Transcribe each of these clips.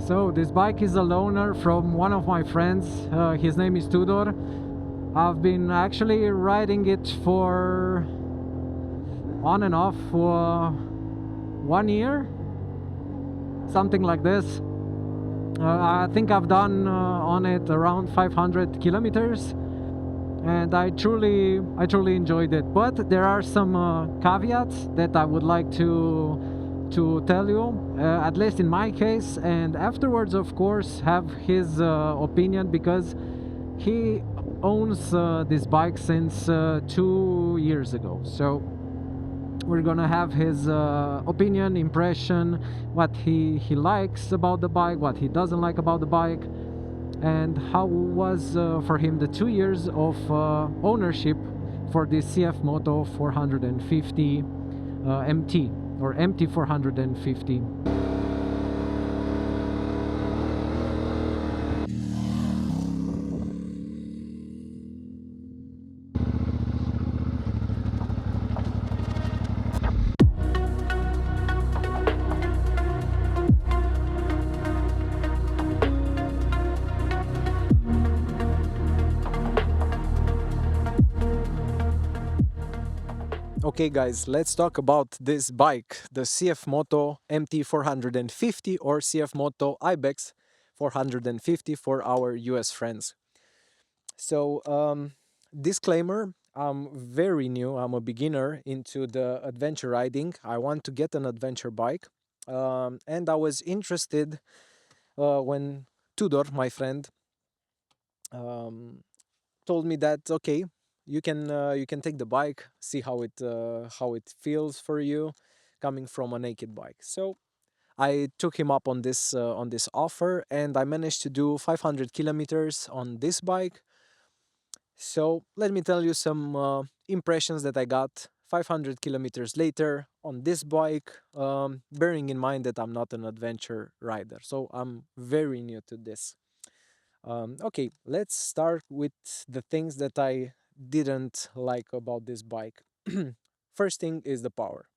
So this bike is a loaner from one of my friends. His name is Tudor. I've been actually riding it for on and off for 1 year, something like this. I think I've done on it around 500 kilometers, and I truly enjoyed it. But there are some caveats that I would like to tell you, at least in my case, and afterwards, of course, have his opinion, because he owns this bike since 2 years ago. So we're gonna have his opinion, impression, what he likes about the bike, what he doesn't like about the bike, and how was for him the 2 years of ownership for this CFMOTO 450 MT, or MT 450. Okay guys, let's talk about this bike, the CFMOTO MT 450 or CFMOTO Ibex 450 for our US friends. So disclaimer, I'm very new, I'm a beginner into the adventure riding. I want to get an adventure bike, and I was interested when Tudor, my friend, um, told me that okay, you can take the bike, see how it feels for you coming from a naked bike. So I took him up on this offer, and I managed to do 500 kilometers on this bike. So let me tell you some impressions that I got 500 kilometers later on this bike, bearing in mind that I'm not an adventure rider, so I'm very new to this. Okay, let's start with the things that I didn't like about this bike. First thing is the power.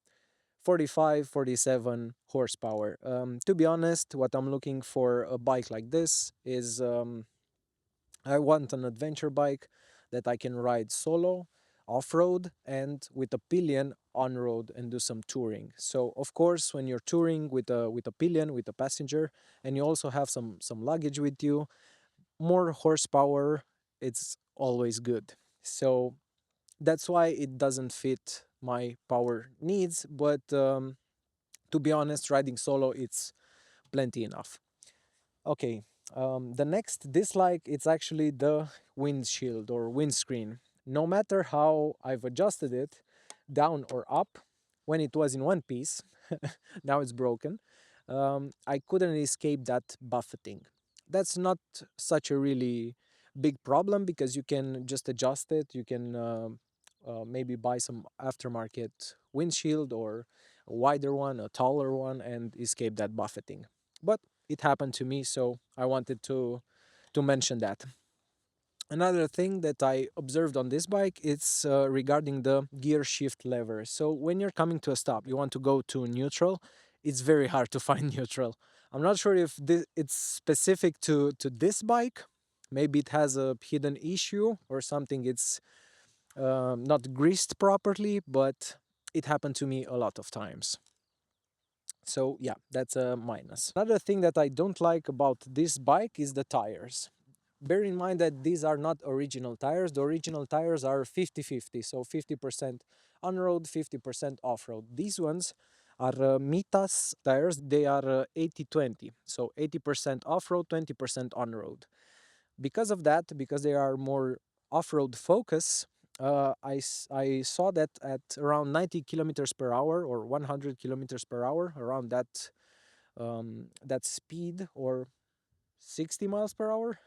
45, 47 horsepower. To be honest, what I'm looking for a bike like this is I want an adventure bike that I can ride solo, off-road, and with a pillion on-road and do some touring. So of course, when you're touring with a pillion, with a passenger, and you also have some luggage with you, more horsepower, it's always good. So that's why it doesn't fit my power needs, but to be honest, riding solo, it's plenty enough. Okay, the next dislike, it's actually the windshield or windscreen. No matter how I've adjusted it, down or up, when it was in one piece, now it's broken, I couldn't escape that buffeting. That's not such a really big problem because you can just adjust it. You can maybe buy some aftermarket windshield or a wider one, a taller one, and escape that buffeting. But it happened to me, so I wanted to mention that. Another thing that I observed on this bike is regarding the gear shift lever. So when you're coming to a stop, you want to go to neutral, it's very hard to find neutral. I'm not sure if it's specific to this bike. Maybe it has a hidden issue or something. It's not greased properly, but it happened to me a lot of times. So yeah, that's a minus. Another thing that I don't like about this bike is the tires. Bear in mind that these are not original tires. The original tires are 50-50, so 50% on-road, 50% off-road. These ones are Mitas tires. They are 80-20, so 80% off-road, 20% on-road. Because of that, because they are more off-road focus, I saw that at around 90 kilometers per hour or 100 kilometers per hour, around that speed, or 60 miles per hour.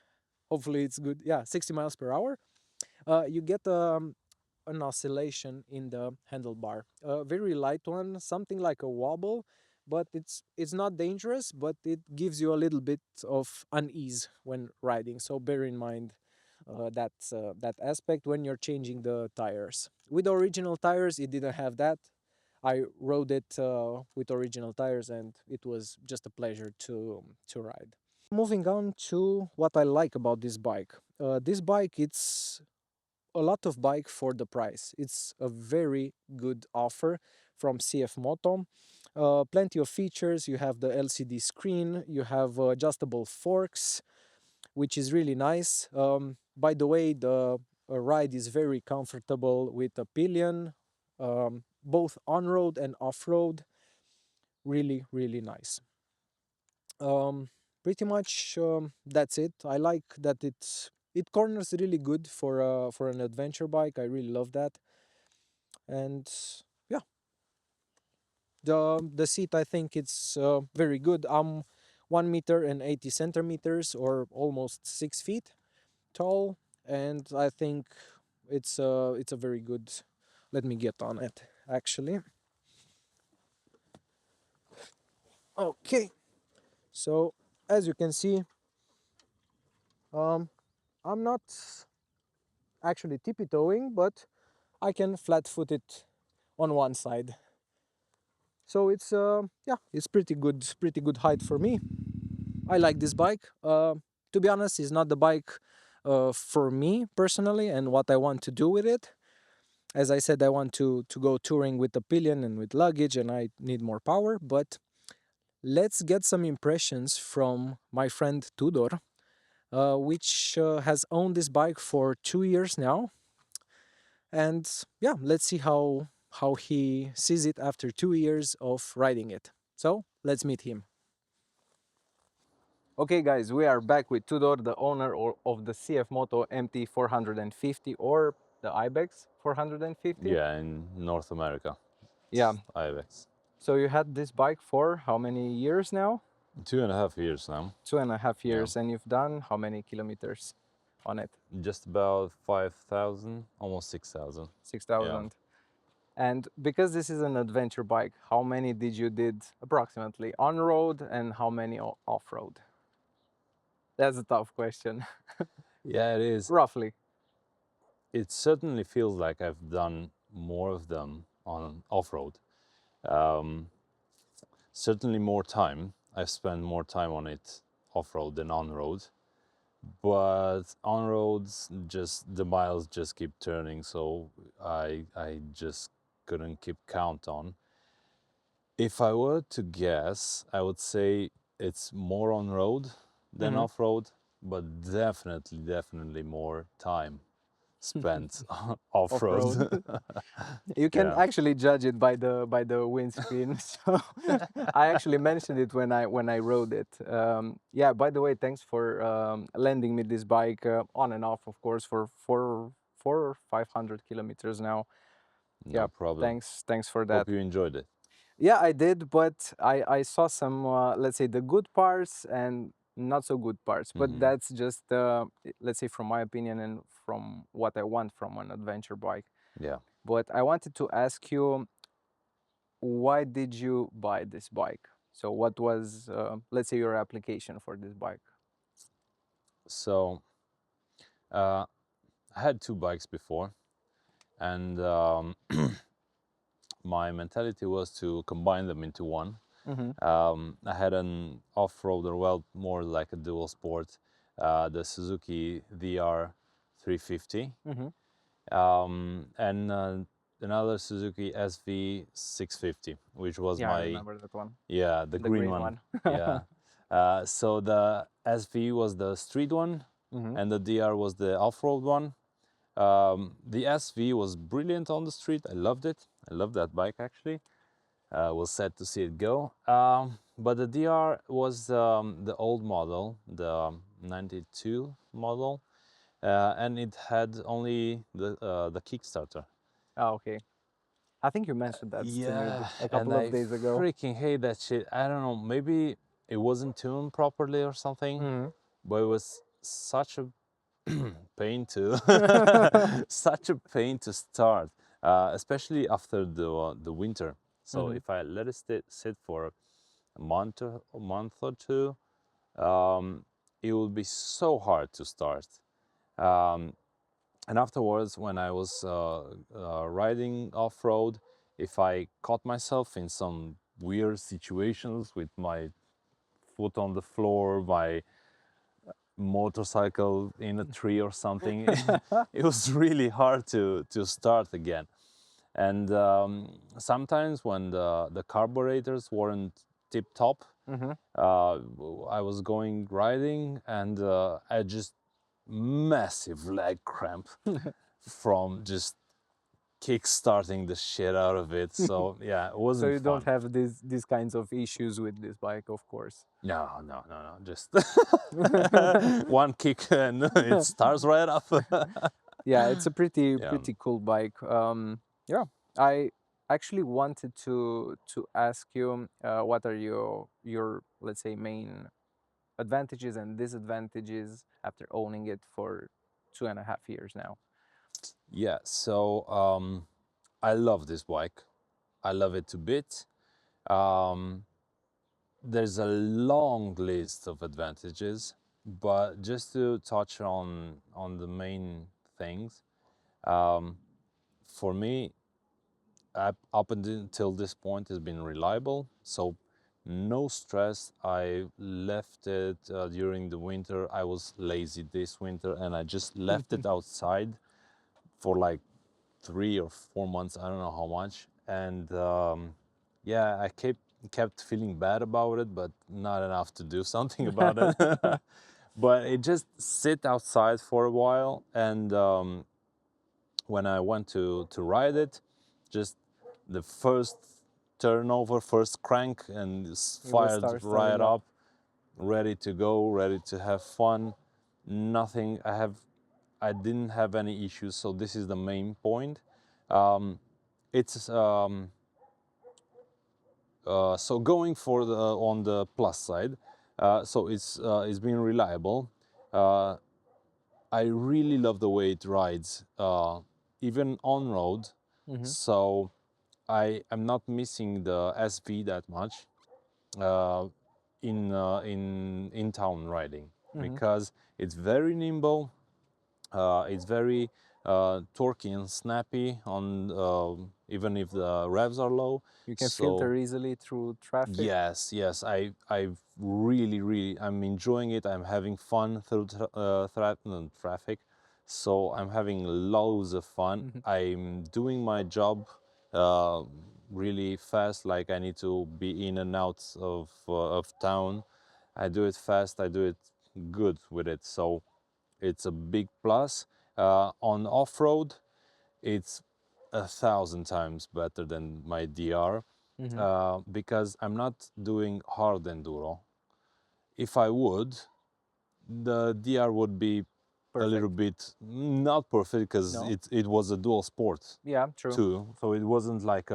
Hopefully it's good. Yeah, 60 miles per hour. You get an oscillation in the handlebar, a very light one, something like a wobble, but it's not dangerous, but it gives you a little bit of unease when riding. So bear in mind that aspect when you're changing the tires. With the original tires, it didn't have that. I rode it with original tires, and it was just a pleasure to ride. Moving on to what I like about this bike. This bike, it's a lot of bike for the price. It's a very good offer from CFMOTO. Plenty of features. You have the LCD screen, you have adjustable forks, which is really nice. By the way, the ride is very comfortable with a pillion, both on-road and off-road. Really, really nice. Um, Pretty much that's it. I like that it corners really good for an adventure bike. I really love that. And yeah, the seat, I think it's very good. I'm 1 meter and 80 centimeters, or almost 6 feet tall, and I think it's a very good. Let me get on it actually. Okay, so as you can see, um, I'm not actually tippy-toeing, but I can flat-foot it on one side. So it's yeah, it's pretty good height for me. I like this bike. To be honest, it's not the bike for me personally and what I want to do with it. As I said, I want to go touring with the pillion and with luggage, and I need more power. But let's get some impressions from my friend Tudor, which has owned this bike for 2 years now. And yeah, let's see how he sees it after 2 years of riding it. So let's meet him. Okay guys, we are back with Tudor, the owner of the CFMOTO MT 450, or the Ibex 450. Yeah, in North America. Yeah. Ibex. So you had this bike for how many years now? 2.5 years now. 2.5 Yeah. years. And you've done how many kilometers on it? Just about 5,000, almost 6,000. 6,000. And because this is an adventure bike, how many did you did approximately on road and how many off road? That's a tough question. Yeah, it is. Roughly. It certainly feels like I've done more of them on off-road. Um, Certainly more time. I've spent more time on it off-road than on-road. But on roads, just the miles just keep turning, so I just couldn't keep count on. If I were to guess, I would say it's more on road than off road, but definitely more time spent off Off road. road. You can Yeah. actually judge it by the windscreen. So I actually mentioned it when I rode it. Yeah. By the way, thanks for lending me this bike on and off, of course, for 500 kilometers now. Yeah. No problem. Thanks for that. Hope you enjoyed it. Yeah, I did, but I saw some let's say the good parts and not so good parts. But that's just let's say from my opinion and from what I want from an adventure bike. Yeah. But I wanted to ask you, why did you buy this bike? So what was, let's say, your application for this bike? So I had two bikes before, and my mentality was to combine them into one. I had an off-roader, well, more like a dual sport, the Suzuki VR 350, and another Suzuki SV 650, which was Yeah, I my, remember that one. yeah, the The green green one. one. Yeah. So the SV was the street one, and the DR was the off-road one. The SV was brilliant on the street. I loved it. I loved that bike actually. Was sad to see it go. But the DR was the old model, the 92 model, and it had only the Kickstarter. Oh, okay. I think you mentioned that to me Yeah, a and couple of I days ago. freaking hate that shit. I don't know, maybe it wasn't tuned properly or something, but it was such a pain to such a pain to start, especially after the winter. So if I let it sit for a month or two, it will be so hard to start. Um, and afterwards, when I was riding off road, if I caught myself in some weird situations with my foot on the floor, my motorcycle in a tree or something, it was really hard to start again. And sometimes when the carburetors weren't tip top, uh, I was going riding and I just massive leg cramp from just kick starting the shit out of it. So yeah, it So wasn't you don't fun. have these kinds of issues with this bike, of course. No, no, no, no. Just one kick and it starts right up. Yeah, it's a pretty Yeah. pretty cool bike. Yeah, I actually wanted to ask you what are your let's say main advantages and disadvantages after owning it for 2.5 years now. Yeah. So I love this bike. I love it to bits. Um, there's a long list of advantages, but just to touch on the main things, um, for me, up until this point, has been reliable. So no stress. I left it during the winter. I was lazy this winter, and I just left it outside for like 3 or 4 months. I don't know how much, and yeah, I kept feeling bad about it, but not enough to do something about it. But it just sit outside for a while, and when I went to ride it, just the first turnover, first crank, and it's It will fired start right starting up. up, ready to go, ready to have fun. Nothing. I didn't have any issues, so this is the main point. Um, it's so going for the on the plus side. So it's been reliable. Uh, I really love the way it rides, even on road. Mm-hmm. So I am not missing the SV that much uh, in town riding, Mm-hmm. because it's very nimble. It's very torquey and snappy on even if the revs are low. You can So filter easily through traffic. yes, yes, I really I'm enjoying it. I'm having fun through traffic, so I'm having loads of fun. Mhm. I'm doing my job uh, really fast. Like I need to be in and out of town. I do it fast. I do it good with it. So it's a big plus. On off road, it's 1,000 times better than my DR Mm-hmm. because I'm not doing hard enduro. If I would, the DR would be a little Perfect. bit not perfect because No. it was a dual sport Yeah, true. too, so it wasn't like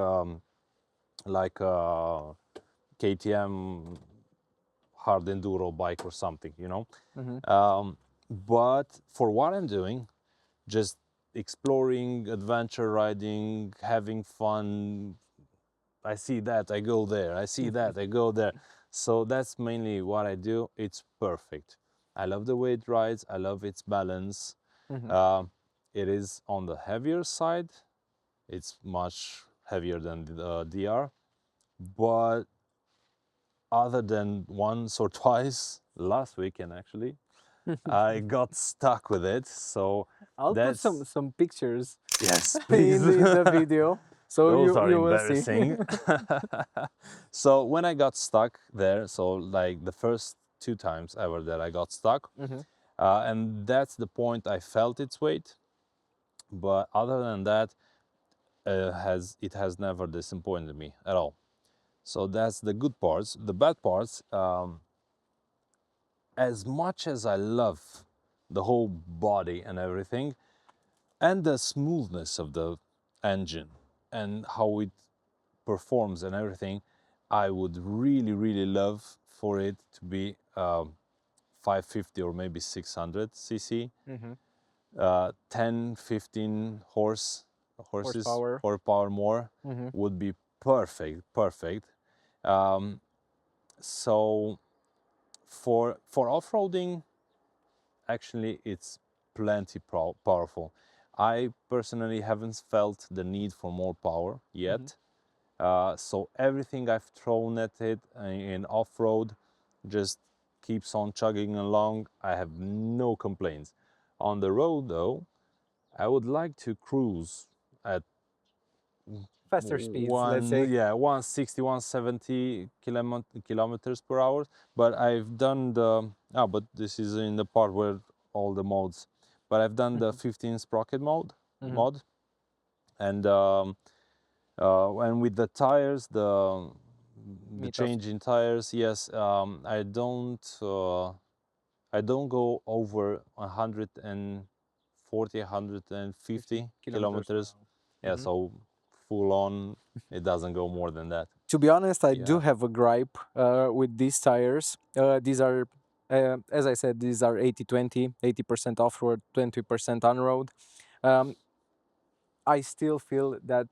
a KTM hard enduro bike or something, you know. Mm-hmm. But for what I'm doing, just exploring, adventure riding, having fun. I see that, I go there. I see that, I go there. So that's mainly what I do. It's perfect. I love the way it rides. I love its balance. Mm-hmm. Uh, it is on the heavier side. It's much heavier than the DR. But other than once or twice, last weekend actually, I got stuck with it. So I'll put that's, some pictures yes, please. in the video, so Those are you will see. embarrassing. So when I got stuck there, so like the first 2 times ever that I got stuck, Mm-hmm. and that's the point I felt its weight. But other than that, has it has never disappointed me at all. So that's the good parts. The bad parts, as much as I love the whole body and everything, and the smoothness of the engine and how it performs and everything, I would really love for it to be 550 or maybe 600 cc, Mm-hmm. 10, 15 horses, Horsepower. horsepower more Mm-hmm. would be perfect. Um, so for off-roading, actually, it's plenty powerful. I personally haven't felt the need for more power Mm-hmm. yet. So everything I've thrown at it in off-road just keeps on chugging along. I have no complaints. On the road though, I would like to cruise at Faster speeds, let's say. 160, 170 kilometers per hour. But I've done the but this is in the part where all the modes. But I've done the 15 sprocket mod, and with the tires, the Meet up. change in tires, yes, I don't go over 140, 150 Kilometers per kilometers. hour. Yeah, so full on, it doesn't go more than that. To be honest, I do Yeah. have a gripe with these tires. These are, as I said, these are 80-20, 80% off-road, 20% on-road. Um, I still feel that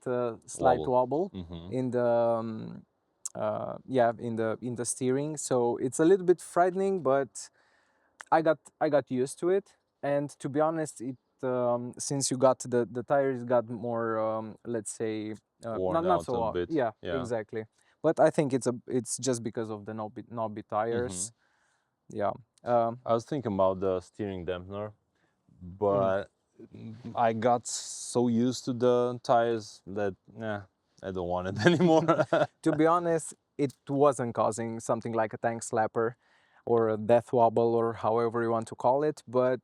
slight Wobble. wobble Hmm. in the in the steering. So it's a little bit frightening, but I got used to it. And to be honest, it since you got the tires got more let's say Worn not out so a bit. yeah, Yeah. exactly. But I think it's just because of the knobby Hmm. tires. Yeah. Um, I was thinking about the steering dampener, mhm. but I got so used to the tires that I don't want it anymore. To be honest, it wasn't causing something like a tank slapper or a death wobble or however you want to call it. But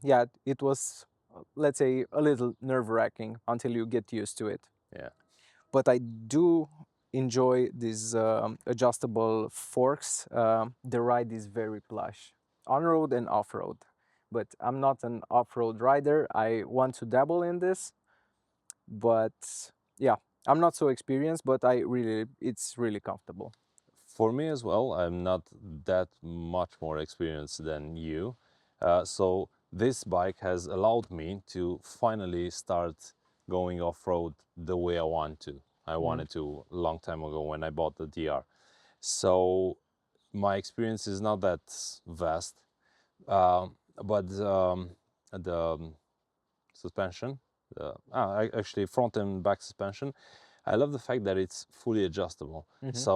yeah, it was, let's say, a little nerve wracking until you get used to it. Yeah. But I do enjoy these adjustable forks. The ride is very plush, on road and off road. But I'm not an off road rider. I want to dabble in this, but yeah, I'm not so experienced. But it's really comfortable. For me as well, I'm not that much more experienced than you. So this bike has allowed me to finally start going off-road the way I want to. I Mhm. wanted to a long time ago when I bought the DR. So my experience is not that vast, but the suspension, actually front and back suspension, I love the fact that it's fully adjustable. Mhm. So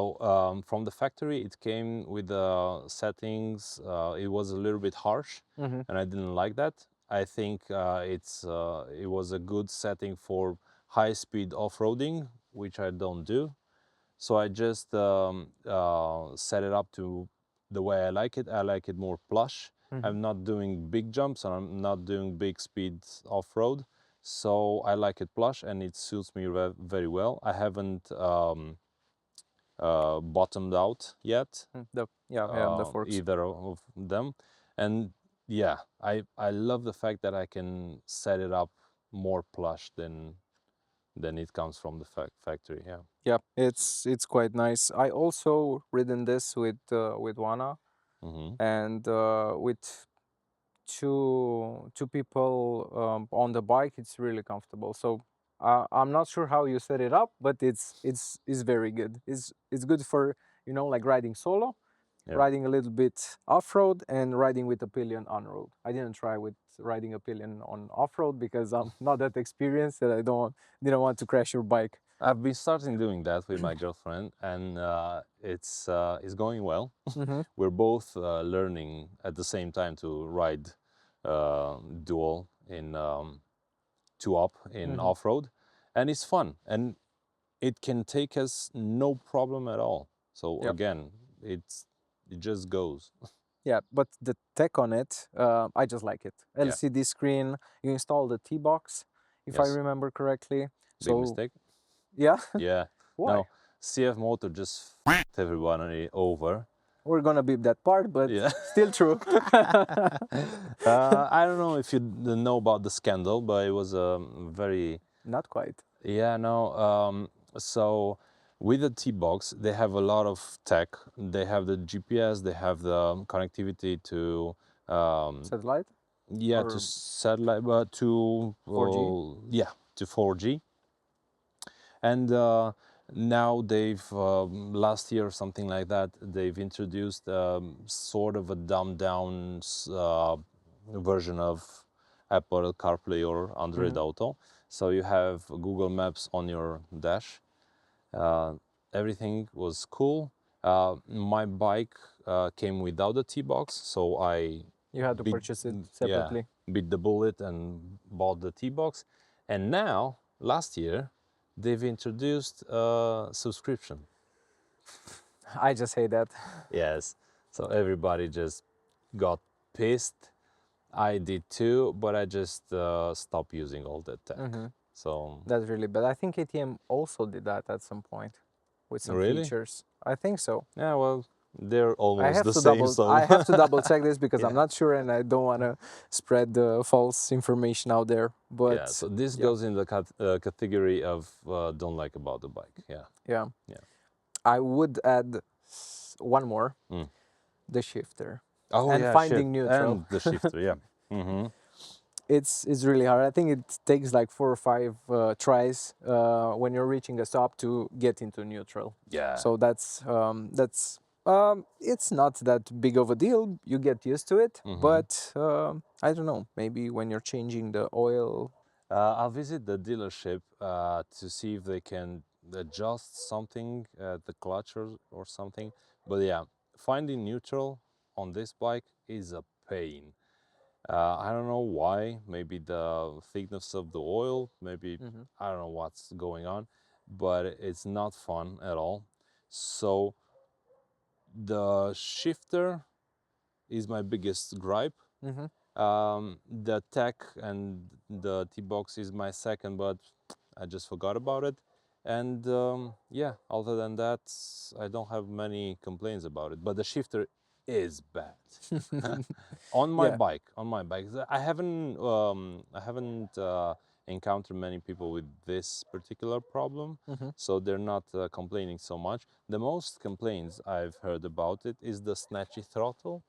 from the factory, it came with the settings. It was a little bit harsh, Mhm. and I didn't like that. I think it was a good setting for high-speed off-roading, which I don't do. So I just set it up to the way I like it. I like it more plush. Mhm. I'm not doing big jumps and I'm not doing big speeds off-road. So I like it plush and it suits me very well. I haven't bottomed out yet, The forks. either of them. And yeah, I love the fact that I can set it up more plush than it comes from the factory. Yeah. Yeah, it's quite nice. I also ridden this with Wana Hmm. and with two people on the bike. It's really comfortable. So I'm not sure how you set it up, but it's very good. It's good for like riding solo, Yeah. riding a little bit off road, and riding with a pillion on road. I didn't try with riding a pillion on off road because I'm not that experienced and I didn't want to crash your bike. I've been starting doing that with my girlfriend, and it's going well. Mm-hmm. We're both learning at the same time to ride dual in two up in Mm-hmm. off road, and it's fun, and it can take us no problem at all. So Yeah. again, it just goes. Yeah, but the tech on it, I just like it. Yeah. LCD screen, you install the T-box, if I Yes. remember correctly. Big So, mistake. yeah, Yeah. why? No. CFMOTO just f***ed everybody over. We're gonna beep that part, but Yeah. still true. I don't know if you know about the scandal, but it was a very Not quite. yeah no. So with the T-box, they have a lot of tech. They have the GPS. They have the connectivity to Satellite yeah to or satellite, but to 4G? yeah to 4G. And now they've last year or something like that, they've introduced sort of a dumbed down version of Apple CarPlay or Android Mm-hmm. Auto. So you have Google Maps on your dash, Uh, Everything was cool. My bike came without a T-box, so I You had to bit, purchase it yeah, separately. bit the bullet and bought the T-box. And now, last year, they've introduced a subscription. I just hate that. Yes, so everybody just got pissed. I did too, but I just stopped using all that tech. Hmm. So That's really bad. I think ATM also did that at some point with some really, features. I think so. yeah, well, they're almost the same. I So have to double check this because I'm yeah, not sure and I don't want to spread the false information out there. yeah. But So this yeah, goes in the category of don't like about the bike. Yeah, yeah. yeah. I would add one more, Mm. the shifter Oh and yeah, shit, finding neutral. and the shifter. Yeah. Mm-hmm. It's really hard. I think it takes like 4 or 5 tries when you're reaching a stop to get into neutral. Yeah. So that's it's not that big of a deal. You get used to it, Mm-hmm. but I don't know. Maybe when you're changing the oil. I'll visit the dealership to see if they can adjust something, the clutch or something. But yeah, finding neutral on this bike is a pain. I don't know why. Maybe the thickness of the oil. Maybe Hmm. I don't know what's going on, but it's not fun at all. So the shifter is my biggest gripe. Hmm. The tech and the T-box is my second, but I just forgot about it. And yeah, other than that, I don't have many complaints about it. But the shifter is bad. Yeah. On my bike, I haven't encountered many people with this particular problem, Hmm. so they're not complaining so much. The most complaints I've heard about it is the snatchy throttle.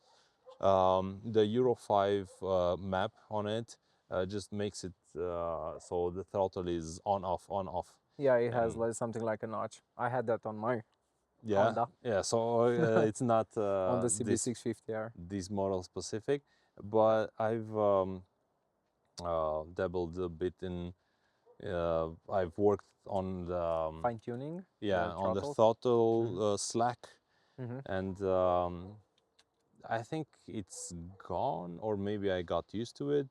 The Euro 5 map on it just makes it so the throttle is on off. Yeah, it has And like something like a notch. I had that on my yeah, Honda yeah. So it's not on the CB650R. this model specific, but I've dabbled a bit in. I've worked on the Fine tuning yeah the on the throttles. Hmm. throttle slack, Hmm. and I think it's gone, or maybe I got used to it.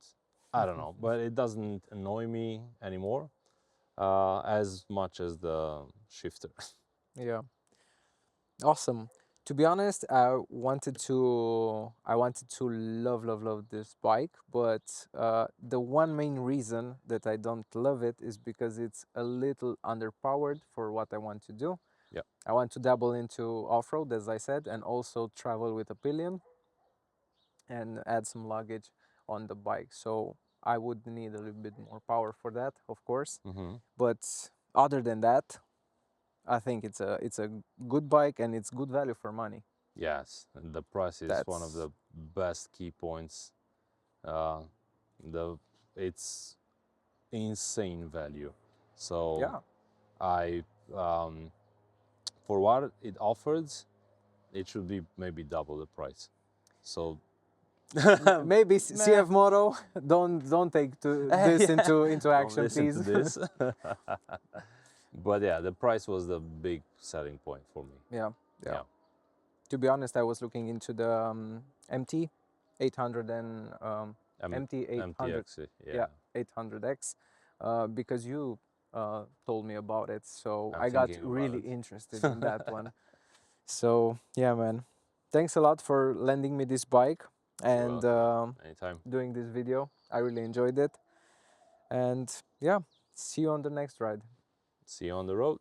I don't know, but it doesn't annoy me anymore as much as the shifter. Yeah. Awesome. To be honest, I wanted to love this bike, but the one main reason that I don't love it is because it's a little underpowered for what I want to do. Yeah. I want to dabble into off-road, as I said, and also travel with a pillion and add some luggage on the bike. So I would need a little bit more power for that, of course. Hmm. But other than that, I think it's a good bike and it's good value for money. Yes, and the price is one of That's the best key points. Uh, the it's insane value. So yeah. I for what it offers, it should be maybe double the price. So Maybe meh. CFMOTO, don't take this Yeah, into don't action, listen to please. this. But yeah, the price was the big selling point for me. Yeah, yeah. Yeah. To be honest, I was looking into the MT 800 and MT 800, MTX, yeah. yeah, 800X, because you told me about it. So I'm I got thinking about really it. interested in that one. So yeah, man. Thanks a lot for lending me this bike You're and welcome, man. Anytime. doing this video. I really enjoyed it. And yeah, see you on the next ride. See you on the road.